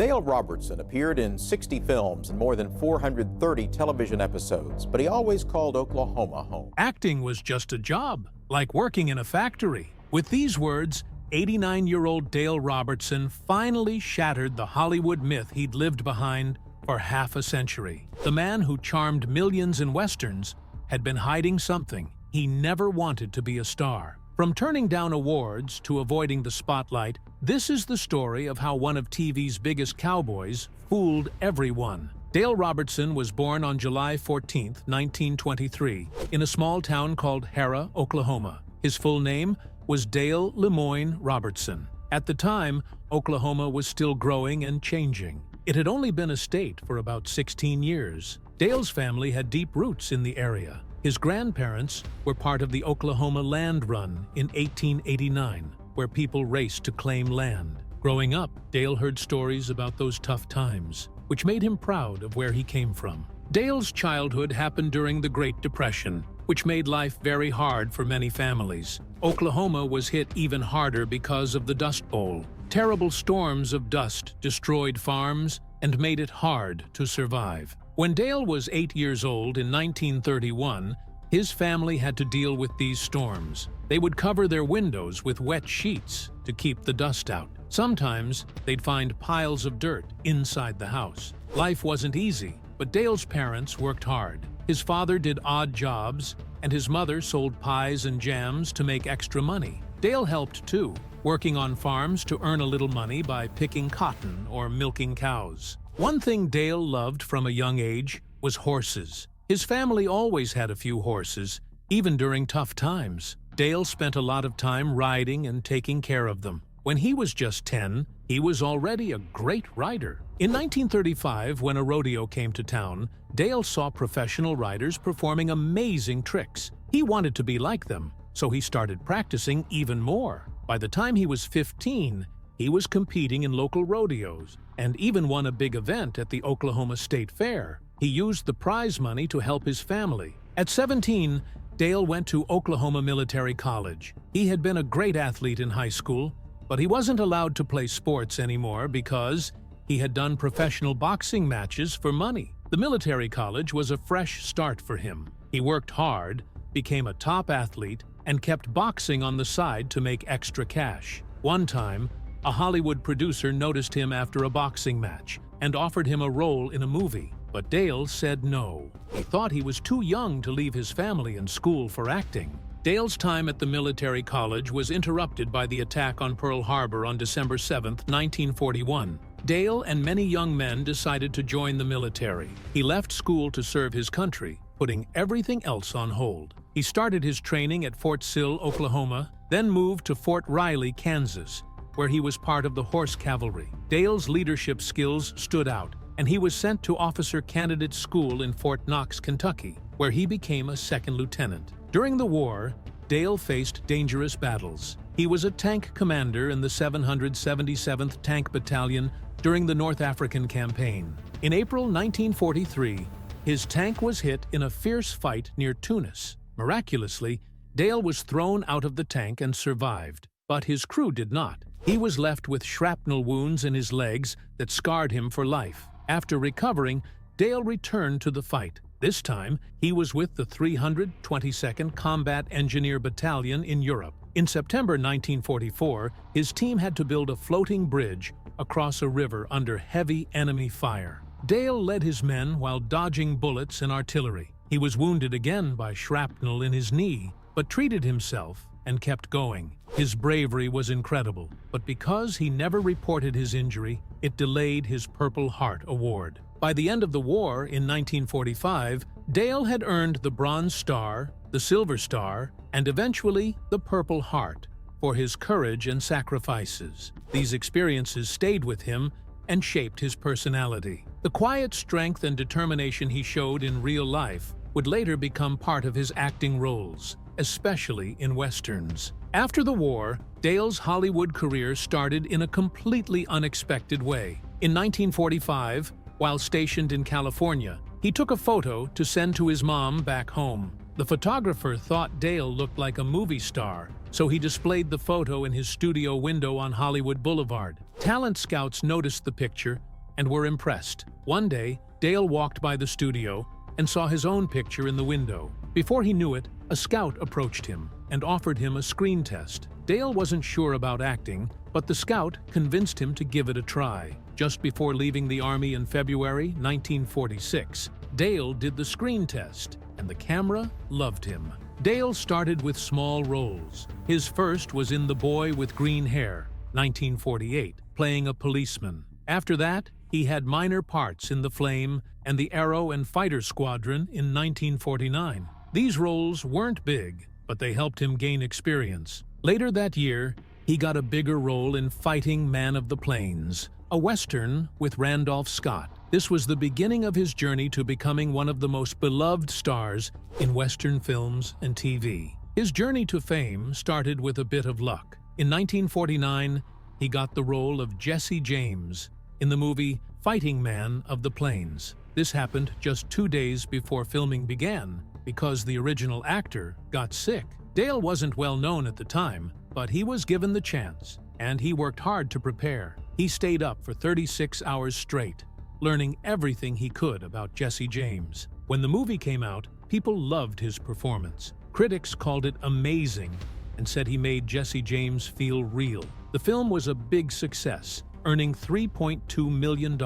Dale Robertson appeared in 60 films and more than 430 television episodes, but he always called Oklahoma home. Acting was just a job, like working in a factory. With these words, 89-year-old Dale Robertson finally shattered the Hollywood myth he'd lived behind for half a century. The man who charmed millions in westerns had been hiding something. He never wanted to be a star. From turning down awards to avoiding the spotlight, this is the story of how one of TV's biggest cowboys fooled everyone. Dale Robertson was born on July 14, 1923, in a small town called Harrah, Oklahoma. His full name was Dale Lemoyne Robertson. At the time, Oklahoma was still growing and changing. It had only been a state for about 16 years. Dale's family had deep roots in the area. His grandparents were part of the Oklahoma Land Run in 1889, where people raced to claim land. Growing up, Dale heard stories about those tough times, which made him proud of where he came from. Dale's childhood happened during the Great Depression, which made life very hard for many families. Oklahoma was hit even harder because of the Dust Bowl. Terrible storms of dust destroyed farms and made it hard to survive. When Dale was 8 years old in 1931, his family had to deal with these storms. They would cover their windows with wet sheets to keep the dust out. Sometimes they'd find piles of dirt inside the house. Life wasn't easy, but Dale's parents worked hard. His father did odd jobs, and his mother sold pies and jams to make extra money. Dale helped too, working on farms to earn a little money by picking cotton or milking cows. One thing Dale loved from a young age was horses. His family always had a few horses, even during tough times. Dale spent a lot of time riding and taking care of them. When he was just 10, he was already a great rider. In 1935, when a rodeo came to town, Dale saw professional riders performing amazing tricks. He wanted to be like them, so he started practicing even more. By the time he was 15, he was competing in local rodeos and even won a big event at the Oklahoma State Fair. He used the prize money to help his family. At 17, Dale went to Oklahoma Military College. He had been a great athlete in high school, but he wasn't allowed to play sports anymore because he had done professional boxing matches for money. The military college was a fresh start for him. He worked hard, became a top athlete, and kept boxing on the side to make extra cash. One time, a Hollywood producer noticed him after a boxing match and offered him a role in a movie, but Dale said no. He thought he was too young to leave his family and school for acting. Dale's time at the military college was interrupted by the attack on Pearl Harbor on December 7, 1941. Dale and many young men decided to join the military. He left school to serve his country, putting everything else on hold. He started his training at Fort Sill, Oklahoma, then moved to Fort Riley, Kansas, where he was part of the horse cavalry. Dale's leadership skills stood out, and he was sent to Officer Candidate School in Fort Knox, Kentucky, where he became a second lieutenant. During the war, Dale faced dangerous battles. He was a tank commander in the 777th Tank Battalion during the North African Campaign. In April 1943, his tank was hit in a fierce fight near Tunis. Miraculously, Dale was thrown out of the tank and survived, but his crew did not. He was left with shrapnel wounds in his legs that scarred him for life. After recovering, Dale returned to the fight. This time, he was with the 322nd Combat Engineer Battalion in Europe. In September 1944, his team had to build a floating bridge across a river under heavy enemy fire. Dale led his men while dodging bullets and artillery. He was wounded again by shrapnel in his knee, but treated himself and kept going. His bravery was incredible, but because he never reported his injury, it delayed his Purple Heart Award. By the end of the war in 1945, Dale had earned the Bronze Star, the Silver Star, and eventually the Purple Heart for his courage and sacrifices. These experiences stayed with him and shaped his personality. The quiet strength and determination he showed in real life would later become part of his acting roles, especially in westerns. After the war, Dale's Hollywood career started in a completely unexpected way. In 1945, while stationed in California, he took a photo to send to his mom back home. The photographer thought Dale looked like a movie star, so he displayed the photo in his studio window on Hollywood Boulevard. Talent scouts noticed the picture and were impressed. One day, Dale walked by the studio and saw his own picture in the window. Before he knew it, a scout approached him and offered him a screen test. Dale wasn't sure about acting, but the scout convinced him to give it a try. Just before leaving the Army in February 1946, Dale did the screen test, and the camera loved him. Dale started with small roles. His first was in The Boy with Green Hair, 1948, playing a policeman. After that, he had minor parts in The Flame and The Arrow and Fighter Squadron in 1949. These roles weren't big, but they helped him gain experience. Later that year, he got a bigger role in Fighting Man of the Plains, a Western with Randolph Scott. This was the beginning of his journey to becoming one of the most beloved stars in Western films and TV. His journey to fame started with a bit of luck. In 1949, he got the role of Jesse James in the movie Fighting Man of the Plains. This happened just 2 days before filming began because the original actor got sick. Dale wasn't well known at the time, but he was given the chance, and he worked hard to prepare. He stayed up for 36 hours straight, learning everything he could about Jesse James. When the movie came out, people loved his performance. Critics called it amazing and said he made Jesse James feel real. The film was a big success, earning $3.2 million,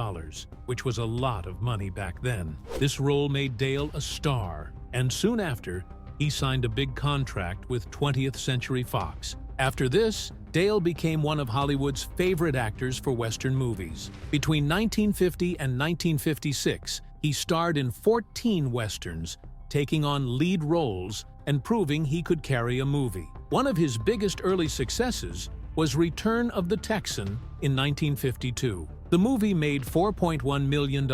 which was a lot of money back then. This role made Dale a star, and soon after, he signed a big contract with 20th Century Fox. After this, Dale became one of Hollywood's favorite actors for Western movies. Between 1950 and 1956, he starred in 14 Westerns, taking on lead roles and proving he could carry a movie. One of his biggest early successes was Return of the Texan in 1952. The movie made $4.1 million,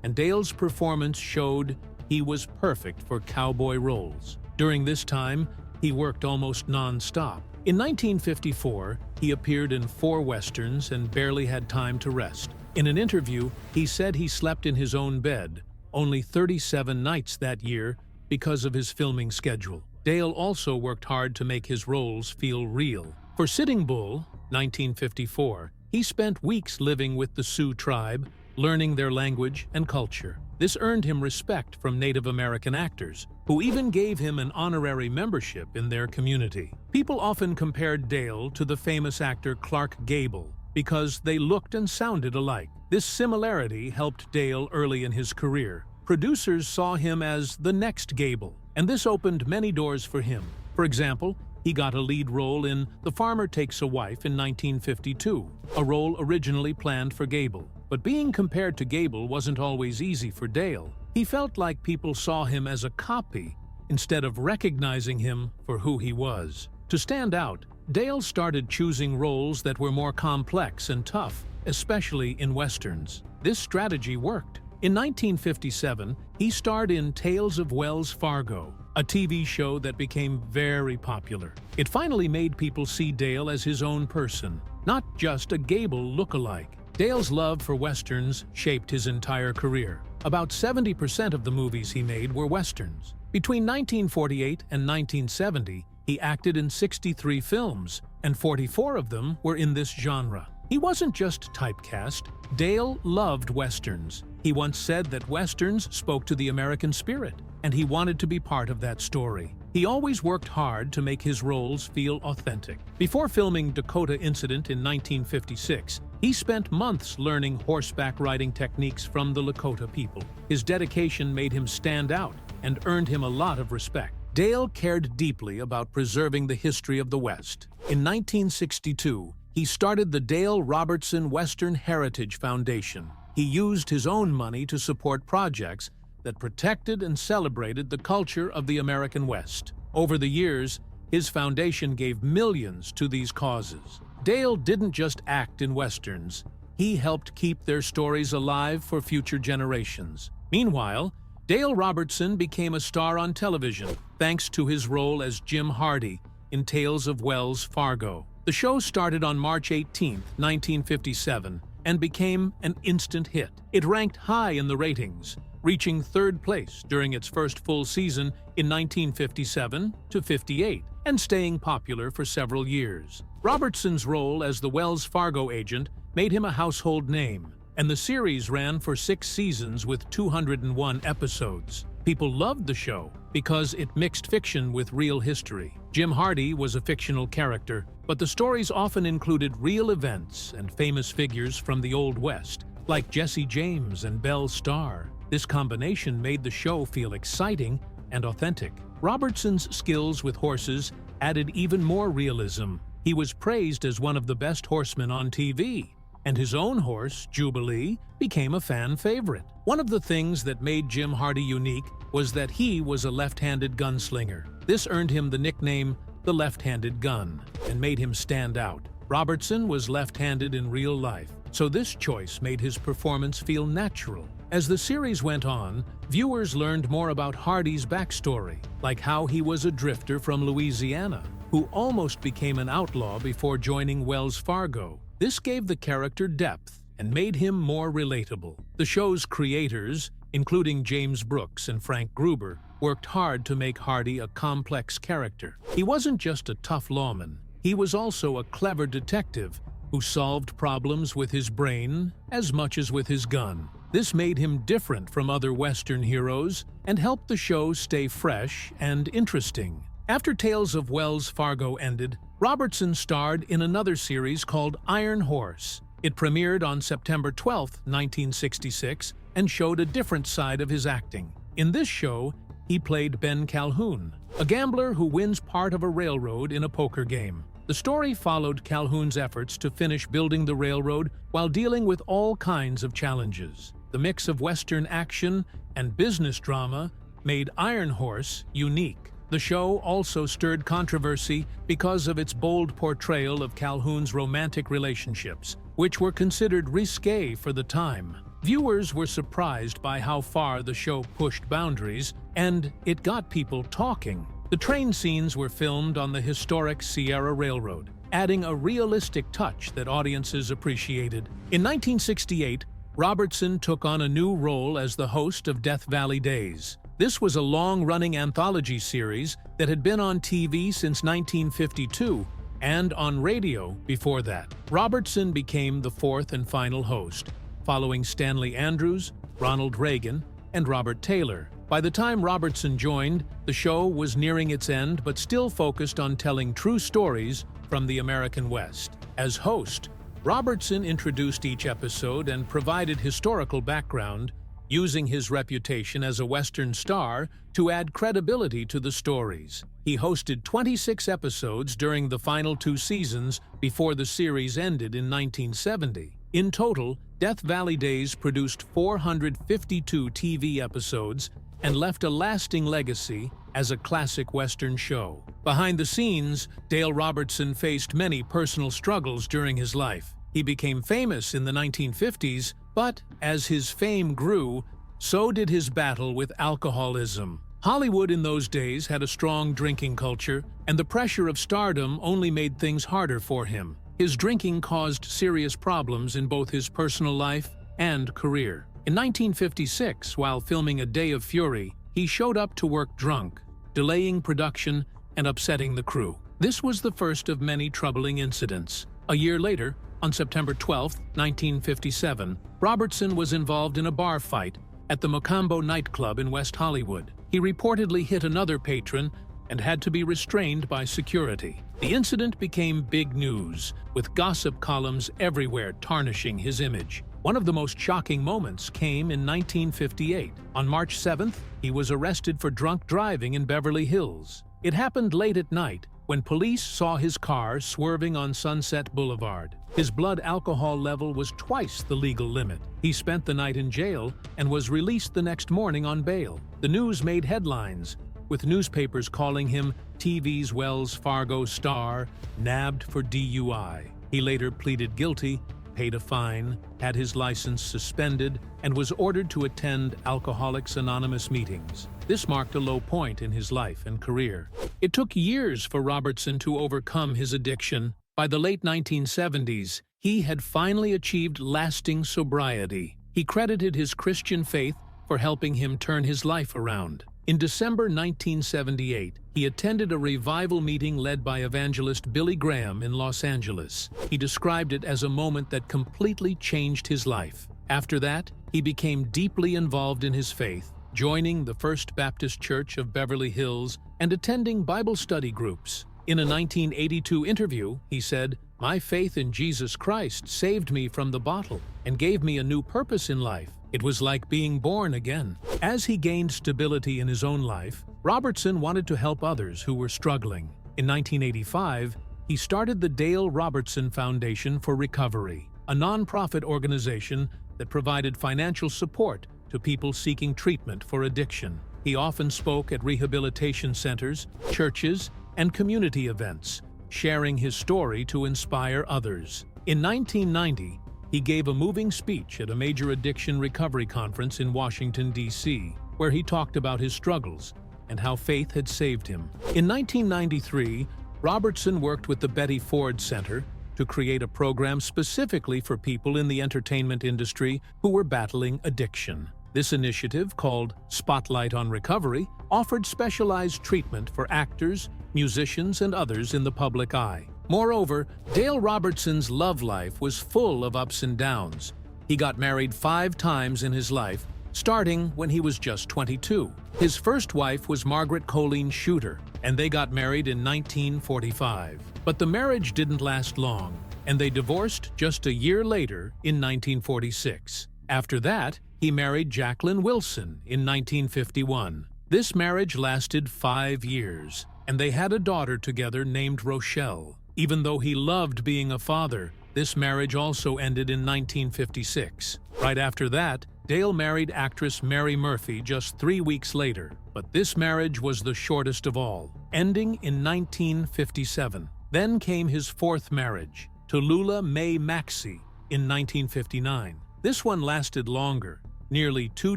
and Dale's performance showed he was perfect for cowboy roles. During this time, he worked almost non-stop. In 1954, he appeared in 4 Westerns and barely had time to rest. In an interview, he said he slept in his own bed only 37 nights that year because of his filming schedule. Dale also worked hard to make his roles feel real. For Sitting Bull, 1954, he spent weeks living with the Sioux tribe, learning their language and culture. This earned him respect from Native American actors, who even gave him an honorary membership in their community. People often compared Dale to the famous actor Clark Gable because they looked and sounded alike. This similarity helped Dale early in his career. Producers saw him as the next Gable, and this opened many doors for him. For example, he got a lead role in The Farmer Takes a Wife in 1952, a role originally planned for Gable. But being compared to Gable wasn't always easy for Dale. He felt like people saw him as a copy instead of recognizing him for who he was. To stand out, Dale started choosing roles that were more complex and tough, especially in Westerns. This strategy worked. In 1957, he starred in Tales of Wells Fargo, a TV show that became very popular. It finally made people see Dale as his own person, not just a Gable look-alike. Dale's love for Westerns shaped his entire career. About 70% of the movies he made were Westerns. Between 1948 and 1970, he acted in 63 films, and 44 of them were in this genre. He wasn't just typecast. Dale loved Westerns. He once said that Westerns spoke to the American spirit, and he wanted to be part of that story. He always worked hard to make his roles feel authentic. Before filming Dakota Incident in 1956, he spent months learning horseback riding techniques from the Lakota people. His dedication made him stand out and earned him a lot of respect. Dale cared deeply about preserving the history of the West. In 1962, he started the Dale Robertson Western Heritage Foundation. He used his own money to support projects that protected and celebrated the culture of the American West. Over the years, his foundation gave millions to these causes. Dale didn't just act in Westerns. He helped keep their stories alive for future generations. Meanwhile, Dale Robertson became a star on television thanks to his role as Jim Hardy in Tales of Wells Fargo. The show started on March 18, 1957, and became an instant hit. It ranked high in the ratings, reaching 3rd place during its first full season in 1957 to 58, and staying popular for several years. Robertson's role as the Wells Fargo agent made him a household name. and the series ran for 6 seasons with 201 episodes. People loved the show because it mixed fiction with real history. Jim Hardy was a fictional character, but the stories often included real events and famous figures from the Old West, like Jesse James and Belle Starr. This combination made the show feel exciting and authentic. Robertson's skills with horses added even more realism. He was praised as one of the best horsemen on TV, and his own horse, Jubilee, became a fan favorite. One of the things that made Jim Hardy unique was that he was a left-handed gunslinger. This earned him the nickname the Left-Handed Gun and made him stand out. Robertson was left-handed in real life, so this choice made his performance feel natural. As the series went on, viewers learned more about Hardy's backstory, like how he was a drifter from Louisiana, who almost became an outlaw before joining Wells Fargo. This gave the character depth and made him more relatable. The show's creators, including James Brooks and Frank Gruber, worked hard to make Hardy a complex character. He wasn't just a tough lawman, he was also a clever detective who solved problems with his brain as much as with his gun. This made him different from other Western heroes and helped the show stay fresh and interesting. After Tales of Wells Fargo ended, Robertson starred in another series called Iron Horse. It premiered on September 12, 1966, and showed a different side of his acting. In this show, he played Ben Calhoun, a gambler who wins part of a railroad in a poker game. The story followed Calhoun's efforts to finish building the railroad while dealing with all kinds of challenges. The mix of Western action and business drama made Iron Horse unique. The show also stirred controversy because of its bold portrayal of Calhoun's romantic relationships, which were considered risque for the time. Viewers were surprised by how far the show pushed boundaries, and it got people talking. The train scenes were filmed on the historic Sierra Railroad, adding a realistic touch that audiences appreciated. In 1968, Robertson took on a new role as the host of Death Valley Days. This was a long-running anthology series that had been on TV since 1952 and on radio before that. Robertson became the 4th and final host, following Stanley Andrews, Ronald Reagan, and Robert Taylor. By the time Robertson joined, the show was nearing its end but still focused on telling true stories from the American West. As host, Robertson introduced each episode and provided historical background, using his reputation as a Western star to add credibility to the stories. He hosted 26 episodes during the final 2 seasons before the series ended in 1970. In total, Death Valley Days produced 452 TV episodes and left a lasting legacy as a classic Western show. Behind the scenes, Dale Robertson faced many personal struggles during his life. He became famous in the 1950s, but as his fame grew, so did his battle with alcoholism. Hollywood in those days had a strong drinking culture, and the pressure of stardom only made things harder for him. His drinking caused serious problems in both his personal life and career. In 1956, while filming A Day of Fury, he showed up to work drunk, delaying production and upsetting the crew. This was the first of many troubling incidents. A year later, on September 12, 1957, Robertson was involved in a bar fight at the Mocambo nightclub in West Hollywood. He reportedly hit another patron and had to be restrained by security. The incident became big news, with gossip columns everywhere tarnishing his image. One of the most shocking moments came in 1958. On March 7th, he was arrested for drunk driving in Beverly Hills. It happened late at night, when police saw his car swerving on Sunset Boulevard. His blood alcohol level was twice the legal limit. He spent the night in jail and was released the next morning on bail. The news made headlines, with newspapers calling him TV's Wells Fargo star, nabbed for DUI. He later pleaded guilty, paid a fine, had his license suspended, and was ordered to attend Alcoholics Anonymous meetings. This marked a low point in his life and career. It took years for Robertson to overcome his addiction. By the late 1970s, he had finally achieved lasting sobriety. He credited his Christian faith for helping him turn his life around. In December 1978, he attended a revival meeting led by evangelist Billy Graham in Los Angeles. He described it as a moment that completely changed his life. After that, he became deeply involved in his faith, joining the First Baptist Church of Beverly Hills and attending Bible study groups. In a 1982 interview, he said, "My faith in Jesus Christ saved me from the bottle and gave me a new purpose in life. It was like being born again." As he gained stability in his own life, Robertson wanted to help others who were struggling. In 1985, he started the Dale Robertson Foundation for Recovery, a nonprofit organization that provided financial support to people seeking treatment for addiction. He often spoke at rehabilitation centers, churches, and community events, sharing his story to inspire others. In 1990, he gave a moving speech at a major addiction recovery conference in Washington, D.C., where he talked about his struggles and how faith had saved him. In 1993, Robertson worked with the Betty Ford Center to create a program specifically for people in the entertainment industry who were battling addiction. This initiative, called Spotlight on Recovery, offered specialized treatment for actors, musicians, and others in the public eye. Moreover, Dale Robertson's love life was full of ups and downs. He got married 5 times in his life, starting when he was just 22. His first wife was Margaret Colleen Shooter, and they got married in 1945. But the marriage didn't last long, and they divorced just a year later in 1946. After that, he married Jacqueline Wilson in 1951. This marriage lasted 5 years, and they had a daughter together named Rochelle. Even though he loved being a father, this marriage also ended in 1956. Right after that, Dale married actress Mary Murphy just 3 weeks later, but this marriage was the shortest of all, ending in 1957. Then came his 4th marriage, to Lula Mae Maxey, in 1959. This one lasted longer, nearly 2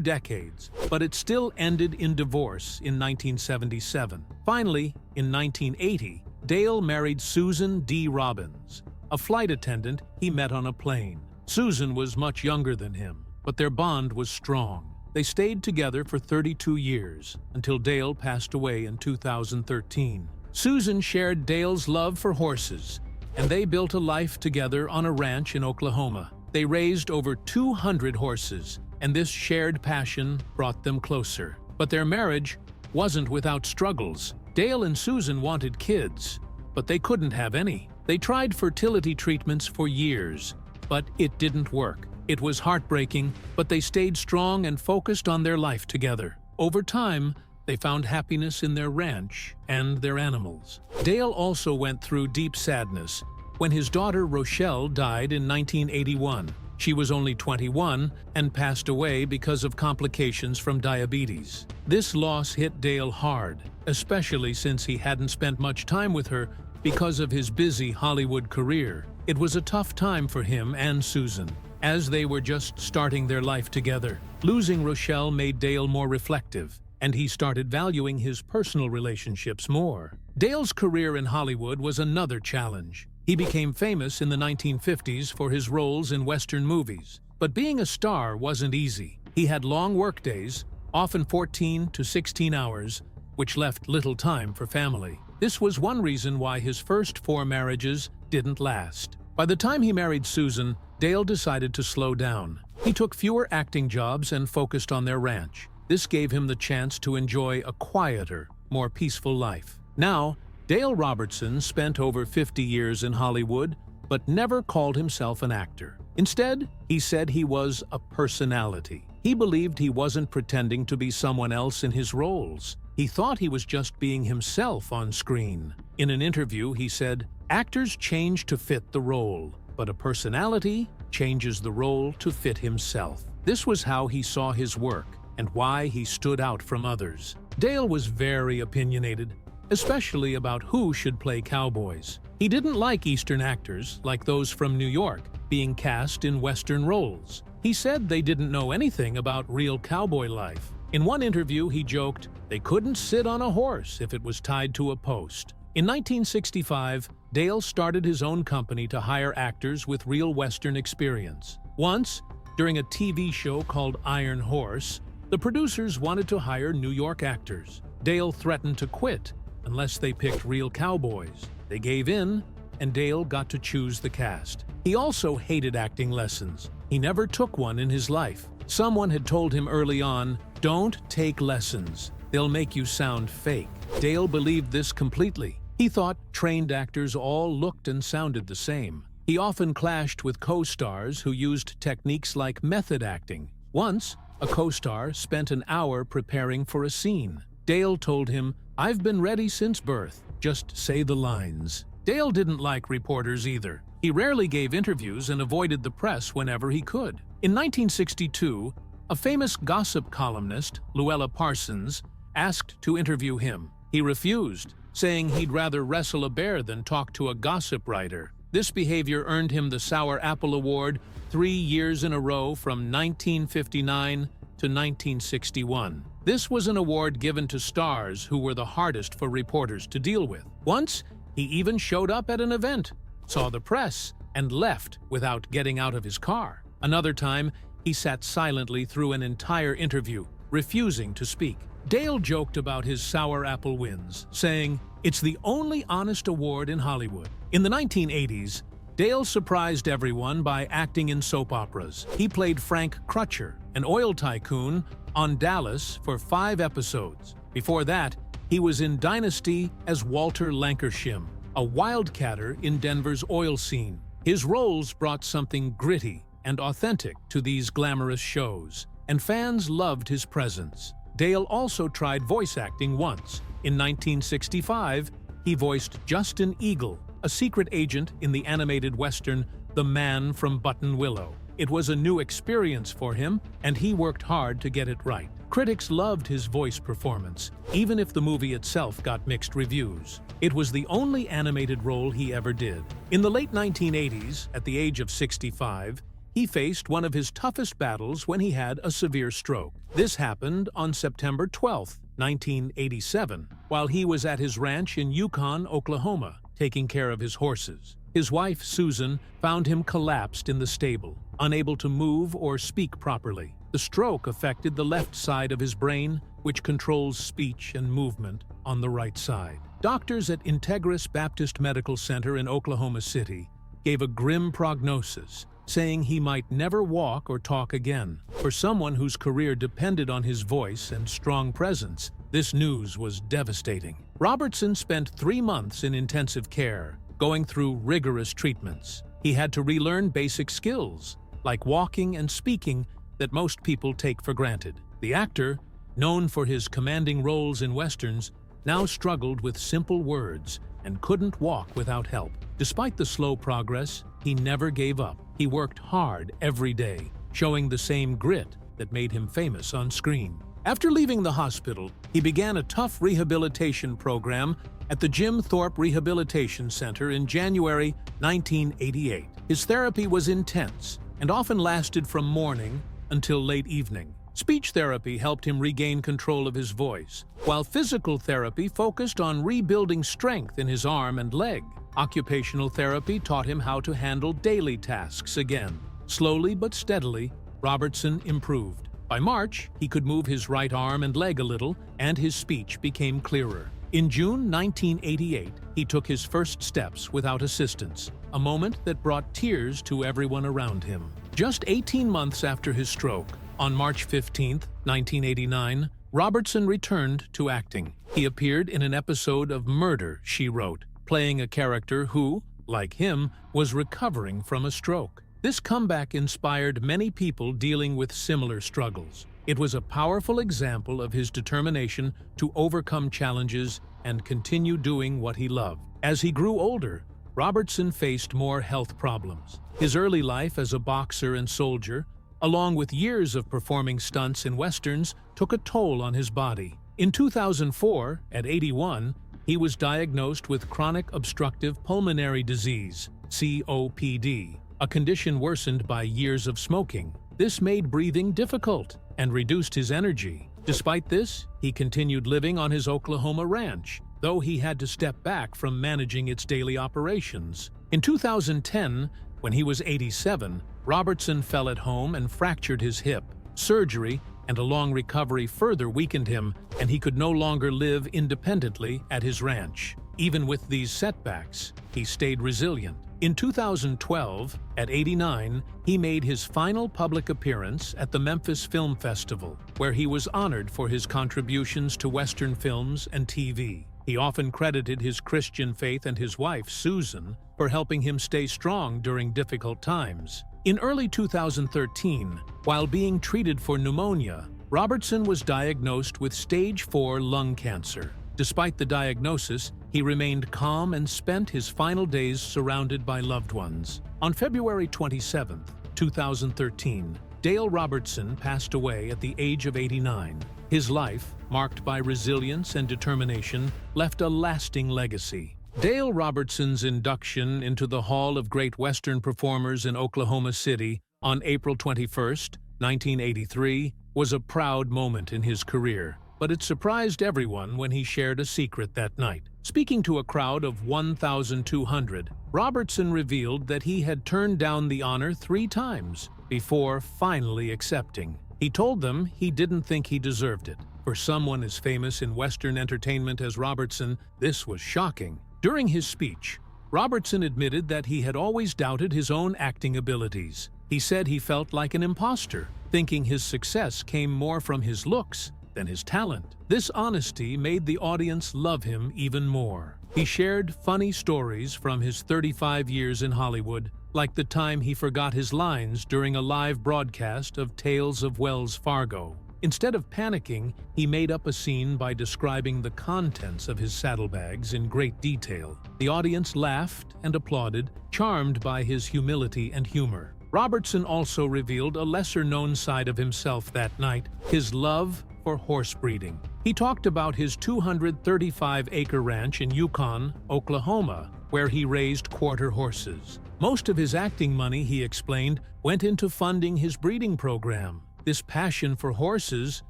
decades, but it still ended in divorce in 1977. Finally, in 1980, Dale married Susan D. Robbins, a flight attendant he met on a plane. Susan was much younger than him, but their bond was strong. They stayed together for 32 years, until Dale passed away in 2013. Susan shared Dale's love for horses, and they built a life together on a ranch in Oklahoma. They raised over 200 horses, and this shared passion brought them closer. But their marriage wasn't without struggles. Dale and Susan wanted kids, but they couldn't have any. They tried fertility treatments for years, but it didn't work. It was heartbreaking, but they stayed strong and focused on their life together. Over time, they found happiness in their ranch and their animals. Dale also went through deep sadness when his daughter Rochelle died in 1981. She was only 21 and passed away because of complications from diabetes. This loss hit Dale hard, especially since he hadn't spent much time with her because of his busy Hollywood career. It was a tough time for him and Susan, as they were just starting their life together. Losing Rochelle made Dale more reflective, and he started valuing his personal relationships more. Dale's career in Hollywood was another challenge. He became famous in the 1950s for his roles in Western movies. But being a star wasn't easy. He had long workdays, often 14 to 16 hours, which left little time for family. This was one reason why his first 4 marriages didn't last. By the time he married Susan, Dale decided to slow down. He took fewer acting jobs and focused on their ranch. This gave him the chance to enjoy a quieter, more peaceful life. Now, Dale Robertson spent over 50 years in Hollywood, but never called himself an actor. Instead, he said he was a personality. He believed he wasn't pretending to be someone else in his roles. He thought he was just being himself on screen. In an interview, he said, "Actors change to fit the role, but a personality changes the role to fit himself." This was how he saw his work and why he stood out from others. Dale was very opinionated, especially about who should play cowboys. He didn't like Eastern actors, like those from New York, being cast in Western roles. He said they didn't know anything about real cowboy life. In one interview, he joked they couldn't sit on a horse if it was tied to a post. In 1965, Dale started his own company to hire actors with real Western experience. Once, during a TV show called Iron Horse, the producers wanted to hire New York actors. Dale threatened to quit unless they picked real cowboys. They gave in, and Dale got to choose the cast. He also hated acting lessons, He never took one in his life. Someone had told him early on, "Don't take lessons. They'll make you sound fake." Dale believed this completely. He thought trained actors all looked and sounded the same. He often clashed with co-stars who used techniques like method acting. Once, a co-star spent an hour preparing for a scene. Dale told him, "I've been ready since birth. Just say the lines." Dale didn't like reporters either. He rarely gave interviews and avoided the press whenever he could. In 1962, a famous gossip columnist, Luella Parsons, asked to interview him. He refused, saying he'd rather wrestle a bear than talk to a gossip writer. This behavior earned him the Sour Apple Award 3 years in a row from 1959 to 1961. This was an award given to stars who were the hardest for reporters to deal with. Once, he even showed up at an event, saw the press, and left without getting out of his car. Another time, he sat silently through an entire interview, refusing to speak. Dale joked about his Sour Apple wins, saying, "It's the only honest award in Hollywood." In the 1980s, Dale surprised everyone by acting in soap operas. He played Frank Crutcher, an oil tycoon, on Dallas for 5 episodes. Before that, he was in Dynasty as Walter Lancashire, a wildcatter in Denver's oil scene. His roles brought something gritty and authentic to these glamorous shows, and fans loved his presence. Dale also tried voice acting once. In 1965, he voiced Justin Eagle, a secret agent in the animated western The Man from Button Willow. It was a new experience for him, and he worked hard to get it right. Critics loved his voice performance, even if the movie itself got mixed reviews. It was the only animated role he ever did. In the late 1980s, at the age of 65, he faced one of his toughest battles when he had a severe stroke. This happened on September 12, 1987, while he was at his ranch in Yukon, Oklahoma, taking care of his horses. His wife, Susan, found him collapsed in the stable, unable to move or speak properly. The stroke affected the left side of his brain, which controls speech and movement on the right side. Doctors at Integris Baptist Medical Center in Oklahoma City gave a grim prognosis, saying he might never walk or talk again. For someone whose career depended on his voice and strong presence, this news was devastating. Robertson spent 3 months in intensive care, going through rigorous treatments. He had to relearn basic skills, like walking and speaking, that most people take for granted. The actor, known for his commanding roles in westerns, now struggled with simple words and couldn't walk without help. Despite the slow progress, he never gave up. He worked hard every day, showing the same grit that made him famous on screen. After leaving the hospital, he began a tough rehabilitation program at the Jim Thorpe Rehabilitation Center in January 1988. His therapy was intense and often lasted from morning until late evening. Speech therapy helped him regain control of his voice, while physical therapy focused on rebuilding strength in his arm and leg. Occupational therapy taught him how to handle daily tasks again. Slowly but steadily, Robertson improved. By March, he could move his right arm and leg a little, and his speech became clearer. In June 1988, he took his first steps without assistance, a moment that brought tears to everyone around him. Just 18 months after his stroke, on March 15, 1989, Robertson returned to acting. He appeared in an episode of Murder, She Wrote, playing a character who, like him, was recovering from a stroke. This comeback inspired many people dealing with similar struggles. It was a powerful example of his determination to overcome challenges and continue doing what he loved. As he grew older, Robertson faced more health problems. His early life as a boxer and soldier, along with years of performing stunts in westerns, took a toll on his body. In 2004, at 81, he was diagnosed with chronic obstructive pulmonary disease, COPD, a condition worsened by years of smoking. This made breathing difficult and reduced his energy. Despite this, he continued living on his Oklahoma ranch, though he had to step back from managing its daily operations. In 2010, when he was 87, Robertson fell at home and fractured his hip. Surgery and a long recovery further weakened him, and he could no longer live independently at his ranch. Even with these setbacks, he stayed resilient. In 2012, at 89, he made his final public appearance at the Memphis Film Festival, where he was honored for his contributions to Western films and TV. He often credited his Christian faith and his wife, Susan, for helping him stay strong during difficult times. In early 2013, while being treated for pneumonia, Robertson was diagnosed with stage 4 lung cancer. Despite the diagnosis, he remained calm and spent his final days surrounded by loved ones. On February 27, 2013, Dale Robertson passed away at the age of 89. His life, marked by resilience and determination, left a lasting legacy. Dale Robertson's induction into the Hall of Great Western Performers in Oklahoma City on April 21, 1983, was a proud moment in his career. But it surprised everyone when he shared a secret that night. Speaking to a crowd of 1,200, Robertson revealed that he had turned down the honor 3 times before finally accepting. He told them he didn't think he deserved it. For someone as famous in Western entertainment as Robertson, this was shocking. During his speech, Robertson admitted that he had always doubted his own acting abilities. He said he felt like an imposter, thinking his success came more from his looks than his talent. This honesty made the audience love him even more. He shared funny stories from his 35 years in Hollywood, like the time he forgot his lines during a live broadcast of Tales of Wells Fargo. Instead of panicking, he made up a scene by describing the contents of his saddlebags in great detail. The audience laughed and applauded, charmed by his humility and humor. Robertson also revealed a lesser-known side of himself that night, his love for horse breeding. He talked about his 235-acre ranch in Yukon, Oklahoma, where he raised quarter horses. Most of his acting money, he explained, went into funding his breeding program. This passion for horses,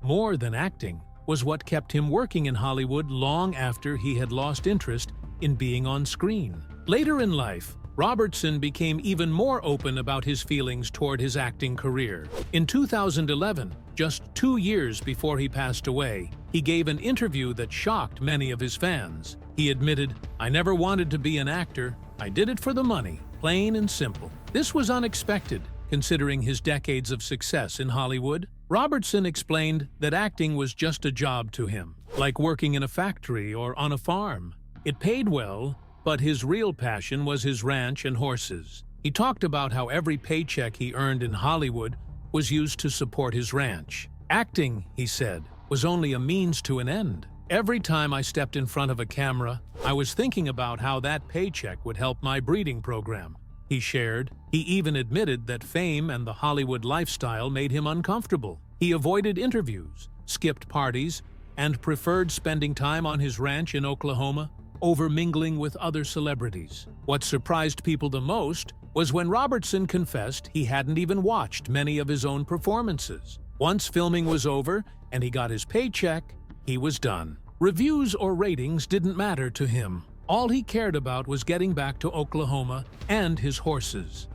more than acting, was what kept him working in Hollywood long after he had lost interest in being on screen. Later in life, Robertson became even more open about his feelings toward his acting career. In 2011, just 2 years before he passed away, he gave an interview that shocked many of his fans. He admitted, "I never wanted to be an actor. I did it for the money, plain and simple." This was unexpected, considering his decades of success in Hollywood. Robertson explained that acting was just a job to him, like working in a factory or on a farm. It paid well, but his real passion was his ranch and horses. He talked about how every paycheck he earned in Hollywood was used to support his ranch. Acting, he said, was only a means to an end. Every time I stepped in front of a camera, I was thinking about how that paycheck would help my breeding program, he shared. He even admitted that fame and the Hollywood lifestyle made him uncomfortable. He avoided interviews, skipped parties, and preferred spending time on his ranch in Oklahoma over mingling with other celebrities. What surprised people the most was when Robertson confessed he hadn't even watched many of his own performances. Once filming was over and he got his paycheck, he was done. Reviews or ratings didn't matter to him. All he cared about was getting back to Oklahoma and his horses.